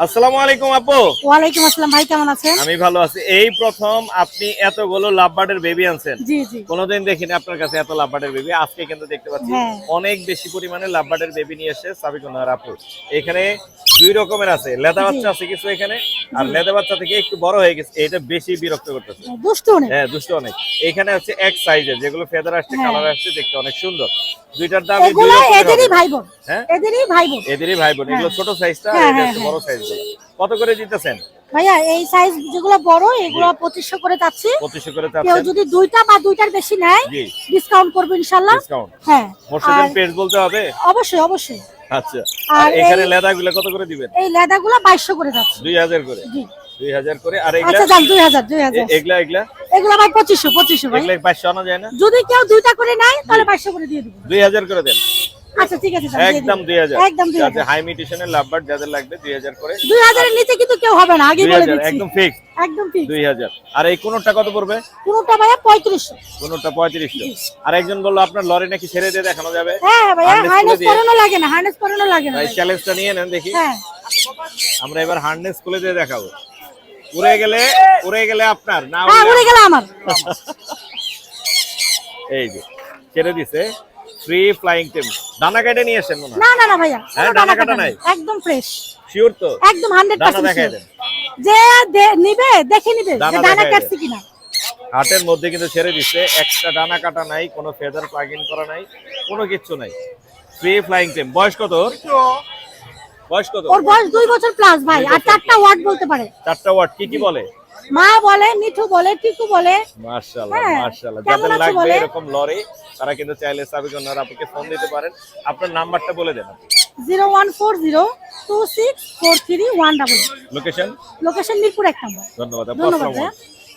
আসসালামু আলাইকুম আপু। ওয়ালাইকুম আসসালাম ভাই, কেমন আছেন? আমি ভালো আছি। এই প্রথম আপনি এতগুলো লাভবার্ডের বেবি আনছেন। জি জি। কোনোদিন দেখিনি আপনার কাছে এত লাভবার্ডের বেবি। আজকে কিন্তু দেখতে পাচ্ছি হ্যাঁ। অনেক বেশি পরিমাণে লাভবার্ডের বেবি নিয়ে এসেছে সাবিকুন্নাহার আপু। এখানে দুই রকমের আছে, লেদা বাচ্চা আছে কিছু এখানে, আর লেদা বাচ্চা থেকে একটু বড় হয়ে গেছে, এটা বেশি বিরক্ত করতেছে। দুষ্টু অনেক। হ্যাঁ দুষ্ট অনেক। এখানে হচ্ছে এক সাইজের, যেগুলো ফেদার আসছে, কালার আসছে, দেখতে অনেক সুন্দর। দুইটার দাম এগুলো এদেরই ভাই বোন। হ্যাঁ এদেরই ভাই বোন। এদেরই ভাই বোন। এগুলো ছোট সাইজটা, আর এটা হচ্ছে বড় সাইজগুলো। কত করে দিতেছেন ভাইয়া? এই সাইজ যেগুলো বড়, এগুলো 2500 করে যাচ্ছে। 2500 করে কেউ চাচ্ছেন? যদি দুইটা বা দুইটার বেশি নেয়, জি ডিসকাউন্ট করব ইনশাআল্লাহ। ডিসকাউন্ট? হ্যাঁ। মোরশেদের পেজ বলতে হবে? অবশ্যই অবশ্যই। আচ্ছা। আর এখানে লেদাগুলো কত করে দিবেন? এই লেদাগুলো 2200 করে যাচ্ছে। 2000 করে? জি 2000 করে। আর এগুলা? আচ্ছা যান 2000 এগুলা এগুলা এগুলো ভাই 2500 ভাই। এগুলা 500 আনা যায় না? যদি কেউ দুইটা করে নেয় তাহলে 2200 করে দিয়ে দেব। 2000 করে দেন। আচ্ছা ঠিক আছে, একদম 2000। একদম 2000। আচ্ছা, হাই মিউটেশনের লাভবার্ড যাদের লাগবে 2000 করে। 2000 এর নিচে কিন্তু কেউ হবে না, আগেই বলে 2000 দিচ্ছি। একদম ফিক্স। একদম ফিক্স। 2000। আর এই কোনটা কত পড়বে? কোনটা ভাইয়া 3500। কোনটা 3500। আর একজন বললো আপনার লরি নাকি ছেড়ে দিয়ে দেখানো যাবে? হ্যাঁ ভাইয়া, হার্নেস পরানো লাগে না, হার্নেস পরানো লাগে না। এই চ্যালেঞ্জটা নিয়ে নেন দেখি। হ্যাঁ আমরা এবার হার্নেস খুলে দিয়ে দেখাবো। উড়ে গেলে আপনার না? হ্যাঁ উড়ে গেল আমার। এই যে ছেড়ে দিছে, ফ্রি ফ্লাইং টেম। দানা কেটে নিয়ে আসেন মনে হয়? না না না ভাইয়া, হ্যাঁ, কোনো দানা দানা কাটা কাটা নাই? নাই, একদম ফ্রেশ। শিওর তো? একদম দানা 100% দেখাই sure। দেন। যে নিবে দেখে নিবে যে দানা দানা দেখাই কাটছে দেন। কিনা। হাটের মধ্যে কিন্তু ছেড়ে দিচ্ছে, একটা দানা কাটা নাই, কোনো ফেদার প্লাগ ইন করা নাই, কোনো কিচ্ছু নাই। Free flying tame. বয়স কত ওর? বয়স কত? ওর বয়স 2 বছর প্লাস ভাই, আর 4টা ওয়ার্ড বলতে পারে। 4টা ওয়ার্ড কি কি বলে? মা বলে, মিঠু বলে, টিকু বলে। মাশাআল্লাহ হ্যাঁ, মাশাআল্লাহ। কেমন যাদের আছো লাগবে বলে? এরকম লরি, তারা কিন্তু চাইলে সাবিকুন্নাহার আপুকে ফোন দিতে পারেন। আপনার নাম্বারটা বলে দেন। 01402643188। লোকেশন? লোকেশন মিরপুর 1 নম্বর। ধন্যবাদ আপু। ধন্যবাদ আসসালামু ভাইয়া। আলাইকুম।